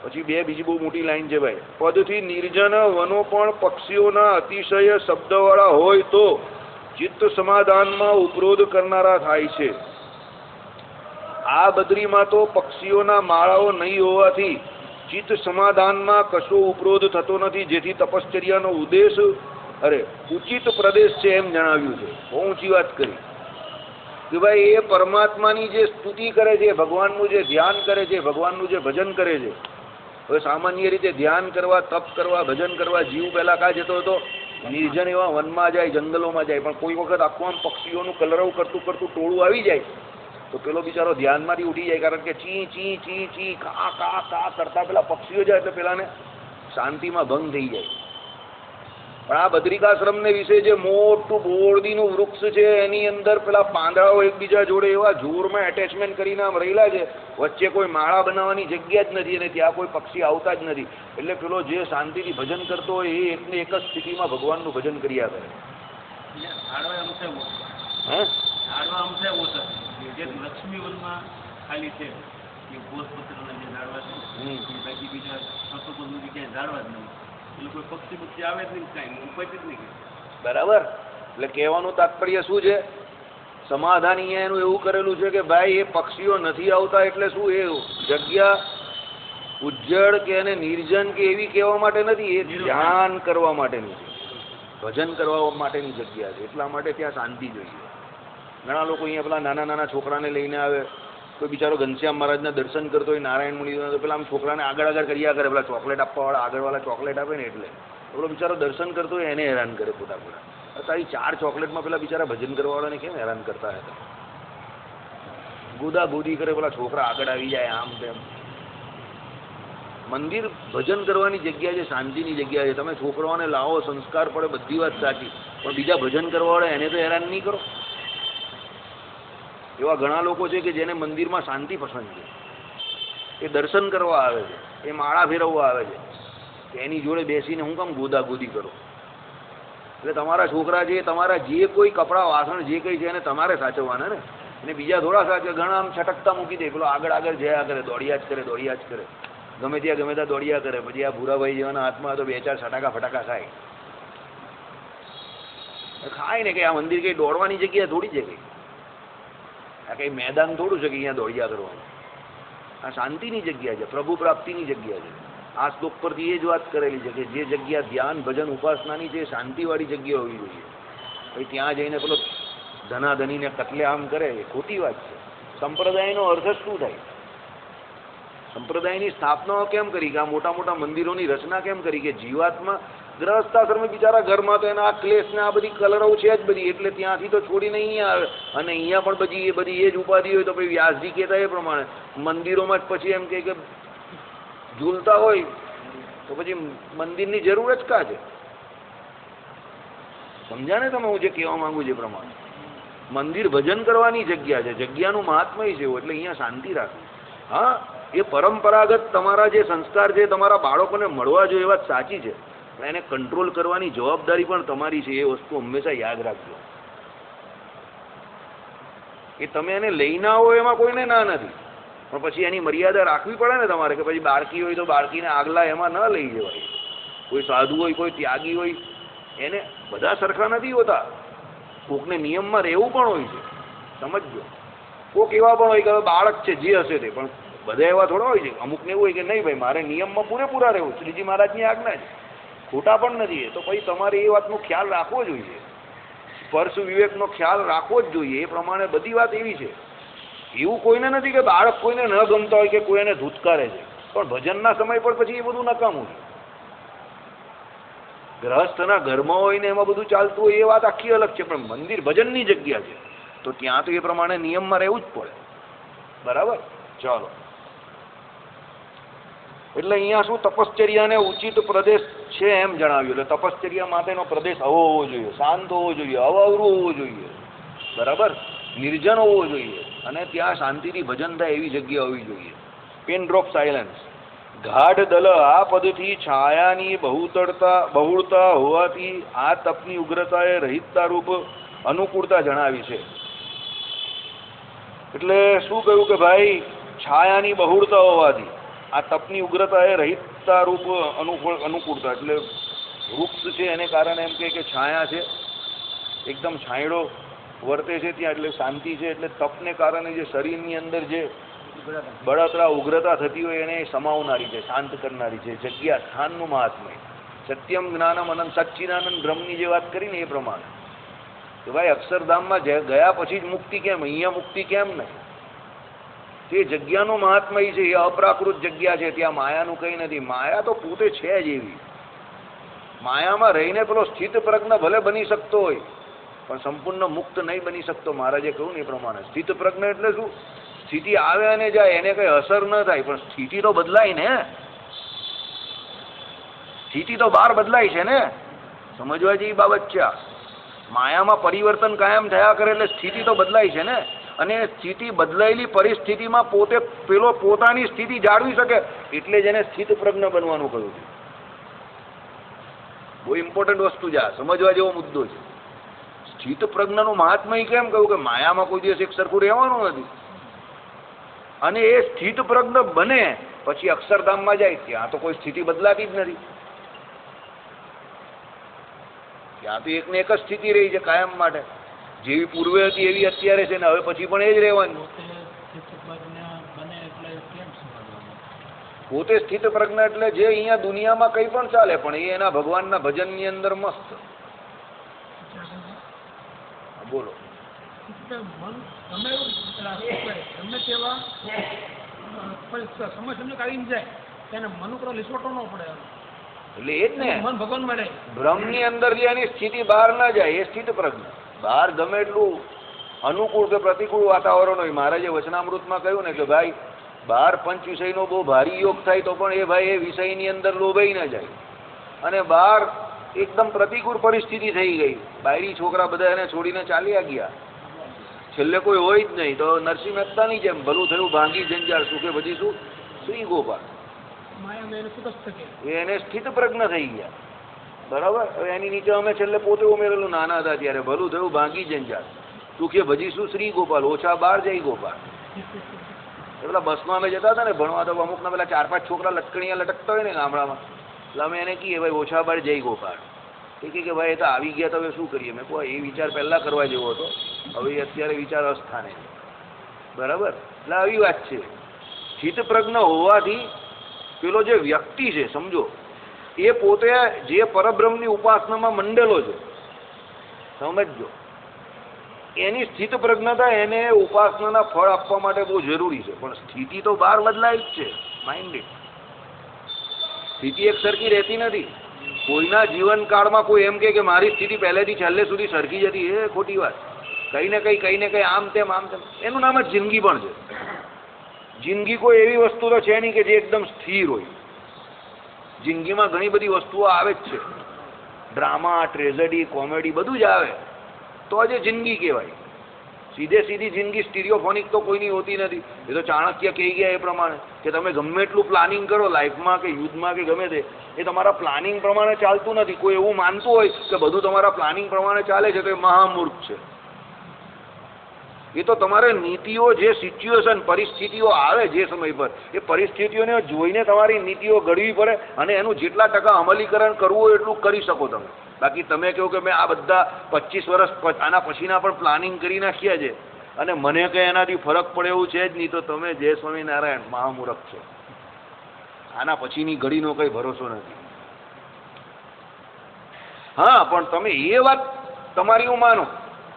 S1: પછી બીજી બહુ મોટી લાઈન છે ભાઈ. પદથી નિર્જન વનો પણ પક્ષીઓના અતિશય શબ્દવાળા હોય તો ચિત્ત સમાધાનમાં ઉપરોધ કરનારા થાય છે. આ બદ્રીમાં તો પક્ષીઓના માળાઓ નહીં હોવાથી ચિત્ત સમાધાનમાં કશો ઉપરોધ થતો નથી, જેથી તપશ્ચર્યાનો ઉદ્દેશ ઉચિત પ્રદેશ છે એમ જણાવ્યું છે. બહુ ઊંચી વાત કરી કે ભાઈ એ પરમાત્માની જે સ્તુતિ કરે છે, ભગવાનનું જે ધ્યાન કરે છે, ભગવાનનું જે ભજન કરે છે. હવે સામાન્ય રીતે ધ્યાન કરવા, તપ કરવા, ભજન કરવા જીવ પહેલા કાં જતો હતો? નિર્જન એવા વનમાં જાય, જંગલોમાં જાય. પણ કોઈ વખત આખું આમ પક્ષીઓનું કલરવ કરતું કરતું ટોળું આવી જાય તો પેલો બિચારો ધ્યાનમાંથી ઉઠી જાય, કારણ કે ચી ચી ચી ચી કા કા કા કરતા પેલા પક્ષીઓ જાય એટલે પેલાને શાંતિમાં ભંગ થઈ જાય. પણ આ બદ્રિકાશ્રમને વિશે જે મોટું બોરડીનું વૃક્ષ છે એની અંદર પેલા પાંદડાઓ એકબીજા જોડે એવા જોરમાં એટેચમેન્ટ કરીને આમ રહેલા છે, વચ્ચે કોઈ માળા બનાવવાની જગ્યા જ નથી અને ત્યાં કોઈ પક્ષી આવતા જ નથી. એટલે પેલો જે શાંતિથી ભજન કરતો હોય એ એકને એક જ સ્થિતિમાં ભગવાનનું ભજન કર્યા કરે.
S2: લક્ષ્મીવનમાં ખાલી છે કે ભોજપત્રના જે ઝાડવા છે બાકી બીજા બધું ક્યાંય ઝાડવા જ નહીં, એટલે કોઈ પક્ષી પક્ષી આવે જ નહીં, કાંઈ ઉપજ જ નહીં.
S1: બરાબર. એટલે કહેવાનું તાત્પર્ય શું છે? સમાધાન અહીંયા એનું એવું કરેલું છે કે ભાઈ એ પક્ષીઓ નથી આવતા એટલે શું, એ જગ્યા ઉજ્જડ કે એને નિર્જન કે એવી કહેવા માટે નથી, એ ધ્યાન કરવા માટેની છે, ભજન કરવા માટેની જગ્યા છે. એટલા માટે ત્યાં શાંતિ જોઈએ. ઘણા લોકો અહીંયા પેલા નાના નાના છોકરાને લઈને આવે. કોઈ બિચારો ઘનશ્યામ મહારાજના દર્શન કરતો હોય, નારાયણ મુનિ, તો પેલા આમ છોકરાને આગળ આગળ કર્યા કરે, પેલા ચોકલેટ આપવાવાળા આગળવાળા ચોકલેટ આપે ને એટલે પેલો બિચારો દર્શન કરતો હોય એને હેરાન કરે ખોટા ખોટા. તારી 4 ચોકલેટમાં પેલા બિચારા ભજન કરવાવાળાને કેમ હેરાન કરતા હતા? ગોદા ગોદી કરે, પેલા છોકરા આગળ આવી જાય, આમ તેમ. મંદિર ભજન કરવાની જગ્યા છે, શાંતિની જગ્યા છે. તમે છોકરાઓને લાવો, સંસ્કાર પડે, બધી વાત સાચી, પણ બીજા ભજન કરવાવાળા એને તો હેરાન નહીં કરો. એવા ઘણા લોકો છે કે જેને મંદિરમાં શાંતિ પસંદ છે, એ દર્શન કરવા આવે છે, એ માળા ફેરવવા આવે છે, કે એની જોડે બેસીને હું કામ ગોદા ગોદી કરો? એટલે તમારા છોકરા છે, તમારા જે કોઈ કપડાં વાસણ જે કંઈ છે એને તમારે સાચવવાના ને, અને બીજા થોડા સાચવે. ઘણા આમ છટકતા મૂકી દે, પેલો આગળ આગળ જયા કરે, દોડ્યા જ કરે, દોડ્યા જ કરે, ગમે ત્યાં દોડ્યા કરે. પછી આ ભૂરાભાઈ જેવાના હાથમાં તો 2-4 ફટાકા થાય. ખાય ને કે આ મંદિર કઈ દોડવાની જગ્યા થોડી છે, કઈ આ કઈ મેદાન થોડું છે કે અહીંયા દોડ્યા કરવાનું. આ શાંતિની જગ્યા છે, પ્રભુ પ્રાપ્તિની જગ્યા છે. આ શ્લોક પરથી એ જ વાત કરેલી છે કે જે જગ્યા ધ્યાન ભજન ઉપાસનાની છે, શાંતિવાળી જગ્યા હોવી જોઈએ. ભાઈ ત્યાં જઈને પેલો ધનાધનીને કતલેઆમ કરે એ ખોટી વાત છે. સંપ્રદાયનો અર્થ શું થાય? સંપ્રદાયની સ્થાપના કેમ કરી કે આ મોટા મોટા મંદિરોની રચના કેમ કરી કે જીવાત્મા ગ્રહસ્થાશ્રમે બિચારા ઘરમાં તો એના આ ક્લેશ ને આ બધી કલરો છે જ બધી, એટલે ત્યાંથી તો છોડીને અહીંયા આવે. અને અહીંયા પણ બધી એ જ ઉપાધિ હોય તો પછી વ્યાસજી કહેતા એ પ્રમાણે મંદિરોમાં જ પછી એમ કે ઝૂલતા હોય તો પછી મંદિરની જરૂર જ કા છે? સમજ્યા ને તમે હું જે કહેવા માંગુ છું એ પ્રમાણે? મંદિર ભજન કરવાની જગ્યા છે, જગ્યાનું મહાત્મય છે એવું, એટલે અહીંયા શાંતિ રાખવી. હા, એ પરંપરાગત તમારા જે સંસ્કાર છે તમારા બાળકોને મળવા જોઈએ, એ વાત સાચી છે, પણ એને કંટ્રોલ કરવાની જવાબદારી પણ તમારી છે. એ વસ્તુ હંમેશા યાદ રાખજો. એ તમે એને લઈને આવો એમાં કોઈને ના નથી, પણ પછી એની મર્યાદા રાખવી પડે ને તમારે, કે પછી બાળકી હોય તો બાળકીને આગલા એમાં ન લઈ જવાય. કોઈ સાધુ હોય, કોઈ ત્યાગી હોય, એને બધા સરખા નથી હોતા. કોકને નિયમમાં રહેવું પણ હોય છે, સમજજો. કોક એવા પણ હોય કે બાળક છે જે હશે તે, પણ બધા એવા થોડા હોય છે. અમુકને એવું હોય કે નહીં ભાઈ મારે નિયમમાં પૂરેપૂરા રહેવું, શ્રીજી મહારાજની આજ્ઞા છે, ખોટા પણ નથી. તો પછી તમારે એ વાતનો ખ્યાલ રાખવો જોઈએ, સ્પર્શ વિવેકનો ખ્યાલ રાખવો જ જોઈએ. એ પ્રમાણે બધી વાત એવી છે. એવું કોઈને નથી કે બાળક કોઈને ન ગમતા હોય કે કોઈ એને ધૂતકારે છે, પણ ભજનના સમય પર પછી એ બધું નકામું છે. ગ્રહસ્થના ઘરમાં હોય ને એમાં બધું ચાલતું હોય એ વાત આખી અલગ છે, પણ મંદિર ભજનની જગ્યા છે તો ત્યાં તો એ પ્રમાણે નિયમમાં રહેવું જ પડે. બરાબર? ચાલો, એટલે અહીંયા શું તપશ્ચર્યાને ઉચિત પ્રદેશ છે એમ જણાવ્યું. એટલે તપશ્ચર્યા માટેનો પ્રદેશ આવો હોવો જોઈએ, શાંત હોવો જોઈએ, અવાવરું હોવું જોઈએ, બરાબર, નિર્જન હોવો જોઈએ, અને ત્યાં શાંતિથી ભજન થાય એવી જગ્યા હોવી જોઈએ. Pin drop silence. ગાઢ દલ આ પદથી છાયાની બહુળતા હોવાથી આ તપની ઉગ્રતાએ રહિતતા રૂપ અનુકૂળતા જણાવી છે. એટલે શું કહ્યું કે ભાઈ છાયાની બહુળતા હોવાથી આ તપની ઉગ્રતાએ રહિતતા રૂપ અનુકૂળતા, એટલે વૃક્ષ છે એને કારણે એમ કે છાયા છે, એકદમ છાંયડો વર્તે છે ત્યાં, એટલે શાંતિ છે. એટલે તપને કારણે જે શરીરની અંદર જે બળતરા ઉગ્રતા થતી હોય એને સમાવનારી છે, શાંત કરનારી છે. જગ્યા સ્થાનનું મહાત્મય. સત્યમ જ્ઞાનમ અનંત સચ્ચિદાનંદ બ્રહ્મની જે વાત કરીને એ પ્રમાણે કે ભાઈ અક્ષરધામમાં ગયા પછી જ મુક્તિ કેમ, અહીંયા મુક્તિ કેમ નહીં? તે જગ્યાનું મહાત્મય છે, એ અપ્રાકૃત જગ્યા છે, ત્યાં માયાનું કંઈ નથી. માયા તો પોતે છે જ એવી. માયામાં રહીને પેલો સ્થિત પ્રજ્ઞ ભલે બની શકતો હોય પણ સંપૂર્ણ મુક્ત નહીં બની શકતો. મહારાજે કહ્યું ને એ પ્રમાણે સ્થિત પ્રજ્ઞ એટલે શું? સ્થિતિ આવે અને જાય, એને કઈ અસર ન થાય, પણ સ્થિતિ તો બદલાય ને. સ્થિતિ તો બહાર બદલાય છે ને, સમજવા જેવી બાબત છે. માયામાં પરિવર્તન કાયમ થયા કરે એટલે સ્થિતિ તો બદલાય છે ને. અને સ્થિતિ બદલાયેલી પરિસ્થિતિમાં પોતે પેલો પોતાની સ્થિતિ જાળવી શકે એટલે જ એને સ્થિત પ્રજ્ઞ બનવાનું કહ્યું છે. બહુ ઇમ્પોર્ટન્ટ વસ્તુ છે, સમજવા જેવો મુદ્દો છે. સ્થિત પ્રજ્ઞનું મહાત્મય કેમ કહ્યું કે માયામાં કોઈ દિવસ એક સરખું રહેવાનું નથી, અને એ સ્થિત પ્રજ્ઞ બને પછી અક્ષરધામમાં જાય ત્યાં તો કોઈ સ્થિતિ બદલાતી જ નથી. ત્યાં તો એકને એક જ સ્થિતિ રહી છે કાયમ માટે. જેવી પૂર્વે હતી એવી અત્યારે છે ને હવે પછી પણ એ જ રહેવાની. પોતે સ્થિત પ્રજ્ઞ એટલે જે અહીંયા દુનિયામાં કંઈ પણ ચાલે પણ એ એના ભગવાનના ભજનની અંદર મસ્ત. બોલો. એટલે એ જ ને બ્રહ્મની અંદર જે એની સ્થિતિ બહાર ના જાય એ સ્થિત પ્રજ્ઞ. બહાર ગમે એટલું અનુકૂળ કે પ્રતિકૂળ વાતાવરણ હોય, મહારાજે વચનામૃતમાં કહ્યું ને કે ભાઈ બહાર પંચ વિષયનો બહુ ભારી યોગ થાય તો પણ એ ભાઈ એ વિષયની અંદર લોભાઈ ના જાય. અને બહાર એકદમ પ્રતિકૂળ પરિસ્થિતિ થઈ ગઈ, બાયરી છોકરા બધા એને છોડીને ચાલ્યા ગયા, છેલ્લે કોઈ હોય જ નહીં, તો નરસિંહ મહેતાની જેમ ભલું થયું ભાંગી જંજાળ સુખે ભજી શું શ્રી ગોપાલ, એને સ્થિત પ્રજ્ઞ થઈ ગયા. બરાબર? હવે એની નીચે અમે છેલ્લે પોતે ઉમેરેલું નાના હતા ત્યારે ભલું થયું ભાંગી જંજાળ સુખે ભજીશું શ્રી ગોપાલ, ઓછા બાર જય ગોપાલ. એ પેલા બસમાં અમે જતા હતા ને ભણવા, તો અમુકના પેલા 4-5 છોકરા લટકણીયા લટકતા હોય ને ગામડામાં, એટલે અમે એને કહીએ ભાઈ ઓછા બાર જય ગોપાલ. એ કે ભાઈ એ તો આવી ગયા તો હવે શું કરીએ? મેં કહું એ વિચાર પહેલાં કરવા જેવો હતો, હવે અત્યારે વિચાર અસ્થાને. બરાબર? એટલે આવી વાત છે. સ્થિત પ્રજ્ઞ હોવાથી પેલો જે વ્યક્તિ છે સમજો, એ પોતે જે પરબ્રહ્મની ઉપાસનામાં મંડેલો છે, સમજજો, એની સ્થિત પ્રજ્ઞતા એને ઉપાસનાના ફળ આપવા માટે બહુ જરૂરી છે. પણ સ્થિતિ તો બહાર બદલાય જ છે. માઇન્ડેડ સ્થિતિ એક સરખી રહેતી નથી. કોઈના જીવનકાળમાં કોઈ એમ કે મારી સ્થિતિ પહેલેથી છેલ્લે સુધી સરખી જતી, એ ખોટી વાત. કંઈ ને કંઈ આમ તેમ એનું નામ જ જિંદગી પણ છે. જિંદગી કોઈ એવી વસ્તુ તો છે નહીં કે જે એકદમ સ્થિર હોય. જિંદગીમાં ઘણી બધી વસ્તુઓ આવે જ છે, ડ્રામા, ટ્રેઝેડી, કોમેડી બધું જ આવે, તો આજે જિંદગી કહેવાય. સીધી જિંદગી સ્ટીરિયોફોનિક તો કોઈની હોતી નથી. એ તો ચાણક્ય કહી ગયા એ પ્રમાણે કે તમે ગમે એટલું પ્લાનિંગ કરો લાઈફમાં કે યુદ્ધમાં કે ગમે તે, એ તમારા પ્લાનિંગ પ્રમાણે ચાલતું નથી. કોઈ એવું માનતું હોય કે બધું તમારા પ્લાનિંગ પ્રમાણે ચાલે છે તો એ મહામૂર્ખ છે. એ તો તમારે નીતિઓ, જે સિચ્યુએશન, પરિસ્થિતિઓ આવે જે સમય પર, એ પરિસ્થિતિઓને જોઈને તમારી નીતિઓ ઘડવી પડે અને એનું જેટલા ટકા અમલીકરણ કરવું હોય એટલું કરી શકો તમે. બાકી તમે કહો કે મેં આ બધા 25 વર્ષ આના પછીના પણ પ્લાનિંગ કરી નાખ્યા છે અને મને કંઈ એનાથી ફરક પડે એવું છે જ નહીં, તો તમે જય સ્વામિનારાયણ મહામૂર્ખ છો. આના પછીની ઘડીનો કંઈ ભરોસો નથી. હા, પણ તમે એ વાત તમારી હું માનું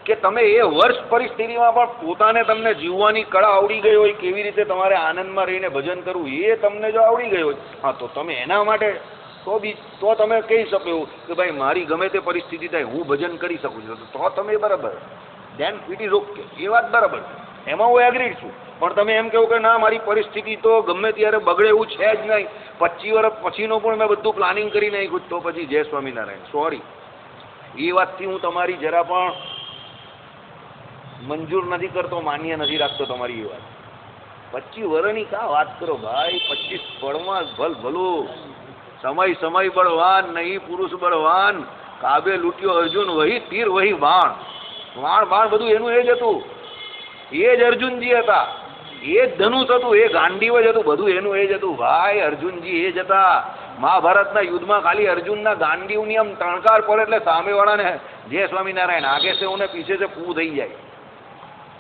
S1: કે તમે એ વર્ષ પરિસ્થિતિમાં પણ પોતાને તમને જીવવાની કળા આવડી ગઈ હોય, કેવી રીતે તમારે આનંદમાં રહીને ભજન કરવું એ તમને જો આવડી ગઈ હોય, હા, તો તમે એના માટે તો તમે કહી શકો એવું કે ભાઈ મારી ગમે તે પરિસ્થિતિ થાય હું ભજન કરી શકું છું, તો તમે બરાબર, ધેન ઇટ ઇઝ ઓકે. એ વાત બરાબર છે, એમાં હું એગ્રીડ છું. પણ તમે એમ કહો કે ના મારી પરિસ્થિતિ તો ગમે ત્યારે બગડે એવું છે જ નહીં, 25 વર્ષ પછીનો પણ મેં બધું પ્લાનિંગ કરી નાખ્યું, તો પછી જય સ્વામિનારાયણ, સોરી, એ વાતથી હું તમારી જરા પણ મંજૂર નથી કરતો, માન્ય નથી રાખતો તમારી એ વાત. 25 વર્ષની કા વાત કરો ભાઈ? 25 પળમાં ભલું સમય બળવાન નહીં પુરુષ બળવાન, કાબે લૂટ્યો અર્જુન વહી તીર વહી બાણ બધું એનું એ જ હતું. એ જ અર્જુનજી હતા, એ જ ધનુષ હતું, એ ગાંડીવ જ હતું, બધું એનું એ જ હતું ભાઈ. અર્જુનજી એ જ હતા. મહાભારતના યુદ્ધમાં ખાલી અર્જુનના ગાંડીવની આમ ટણકાર પડે એટલે સામેવાળાને જય સ્વામિનારાયણ આગે છે ઉને પીછે છે પૂ થઈ જાય.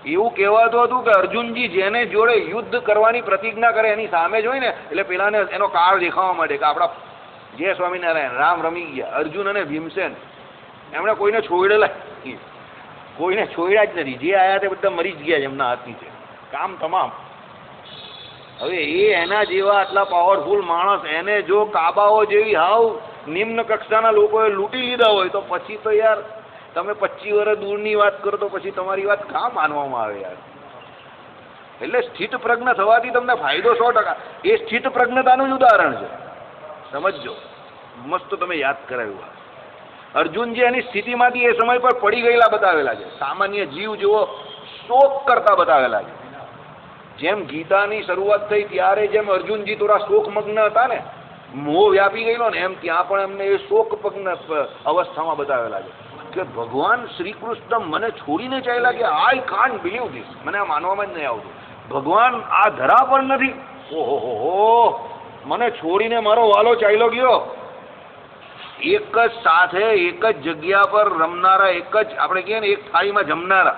S1: એવું કહેવાતું હતું કે અર્જુનજી જેને જોડે યુદ્ધ કરવાની પ્રતિજ્ઞા કરે એની સામે જ હોય ને એટલે પેલાને એનો કાળ દેખાવા માંડે કે આપણા જય સ્વામિનારાયણ રામ રમી ગયા. અર્જુન અને ભીમસેન એમણે કોઈને છોડેલા, કોઈને છોડ્યા જ નથી. જે આયા તે બધા મરી જ ગયા છે એમના હાથની છે કામ તમામ. હવે એ એના જેવા આટલા પાવરફુલ માણસ, એને જો કાબાઓ જેવી હાવ નિમ્ન કક્ષાના લોકોએ લૂંટી લીધા હોય તો પછી તો યાર તમે 25 વર્ષ દૂરની વાત કરો તો પછી તમારી વાત કાં માનવામાં આવે યાર. એટલે સ્થિત પ્રજ્ઞ થવાથી તમને ફાયદો 100%. એ સ્થિત પ્રજ્ઞતાનું જ ઉદાહરણ છે, સમજો. મસ્ત તમે યાદ કરાવ્યું. અર્જુનજી એની સ્થિતિમાંથી એ સમય પર પડી ગયેલા બતાવેલા છે, સામાન્ય જીવ જેવો શોક કરતા બતાવેલા છે. જેમ ગીતાની શરૂઆત થઈ ત્યારે જેમ અર્જુનજી થોડા શોકમગ્ન હતા ને, મોહ વ્યાપી ગયેલો ને, એમ ત્યાં પણ એમને એ શોકમગ્ન અવસ્થામાં બતાવેલા છે કે ભગવાન શ્રી કૃષ્ણ મને છોડીને ચાલ્યા કે આઈ કાન્ટ બિલીવ ધીસ, મને આ માનવામાં જ નહીં આવતું. ભગવાન આ ધરા પર નથી, ઓહો મને છોડીને મારો વાલો ચાલ્યો ગયો. એક જ સાથે એક જ જગ્યા પર રમનારા, એક જ આપણે કહીએ ને એક થાળીમાં જમનારા,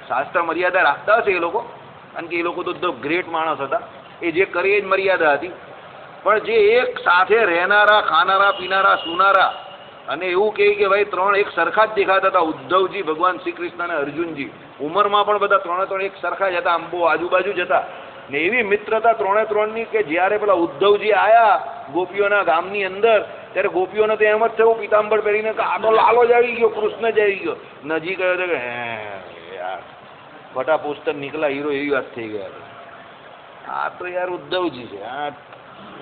S1: શાસ્ત્ર મર્યાદા રાખતા હશે એ લોકો, કારણ કે એ લોકો તો ધ ગ્રેટ માણસ હતા, એ જે કરે એ જ મર્યાદા હતી. પણ જે એક સાથે રહેનારા, ખાનારા, પીનારા, સુનારા, અને એવું કહે કે ભાઈ ત્રણ એક સરખા જ દેખાતા હતા, ઉદ્ધવજી, ભગવાન શ્રી કૃષ્ણ અને અર્જુનજી. ઉંમરમાં પણ બધા ત્રણે એક સરખા જ હતા, આમ બહુ આજુબાજુ જ હતા. ને એવી મિત્રતા ત્રણની કે જ્યારે પેલા ઉદ્ધવજી આયા ગોપીઓના ગામની અંદર, ત્યારે ગોપીઓને તો એમ જ થયું પીતાંબર પહેરીને કે આ તો લાલો જ આવી ગયો, કૃષ્ણ જ આવી ગયો. નજીક ગયો તો કે હે યાર ફટા પોસ્ટર નીકળા હીરો, એવી વાત થઈ ગયા. આ તો યાર ઉદ્ધવજી છે, આ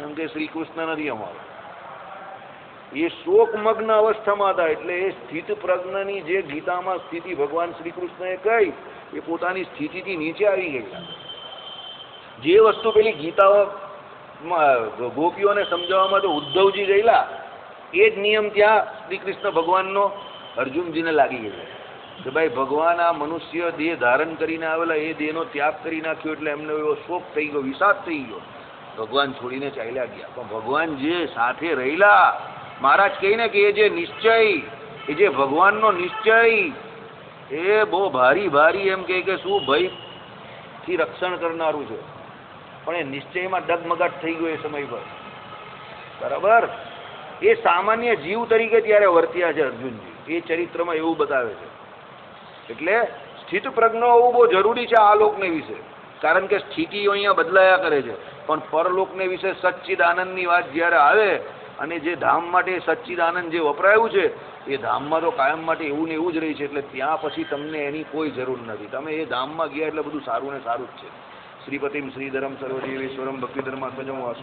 S1: એમ કે શ્રી કૃષ્ણ નથી અમારો. એ શોકમગ્ન અવસ્થામાં હતા. એટલે એ સ્થિત પ્રજ્ઞની જે ગીતામાં સ્થિતિ ભગવાન શ્રી કૃષ્ણએ કહી, એ પોતાની સ્થિતિથી નીચે આવી ગયેલા. જે વસ્તુ પેલી ગીતામાં ગોપીઓને સમજાવવામાં તો ઉદ્ધવજી ગયેલા, એ જ નિયમ ત્યાં શ્રી કૃષ્ણ ભગવાનનો અર્જુનજીને લાગી ગયેલો કે ભાઈ ભગવાન આ મનુષ્ય દેહ ધારણ કરીને આવેલા, એ દેહનો ત્યાગ કરી નાખ્યો એટલે એમને એવો શોક થઈ ગયો, વિષાદ થઈ ગયો, ભગવાન છોડીને ચાલ્યા ગયા. પણ ભગવાન જે સાથે રહેલા મહારાજ કહે ને કે એ જે નિશ્ચય, એ જે ભગવાનનો નિશ્ચય એ બહુ ભારી ભારી એમ કે શું ભયથી રક્ષણ કરનારું છે, પણ એ નિશ્ચયમાં ડગમગાટ થઈ ગયો એ સમય પર, બરાબર. એ સામાન્ય જીવ તરીકે ત્યારે વર્ત્યા છે અર્જુનજી, એ ચરિત્રમાં એવું બતાવે છે. એટલે સ્થિત પ્રજ્ઞ હોવું બહુ જરૂરી છે આ લોકને વિશે, કારણ કે સ્થિતિઓ અહીંયા બદલાયા કરે છે, પણ પરલોકને વિશે સચ્ચિદાનંદની વાત જ્યારે આવે અને જે ધામ માટે સચ્ચિદાનંદ જે વપરાયું છે એ ધામમાં તો કાયમ માટે એવું ને એવું જ રહી છે, એટલે ત્યાં પછી તમને એની કોઈ જરૂર નથી. તમે એ ધામમાં ગયા એટલે બધું સારું ને સારું જ છે. શ્રીપતિમ શ્રીધરમ સર્વદેવેશ્વરમ ભક્તિધર્માત્મજમ વાસુ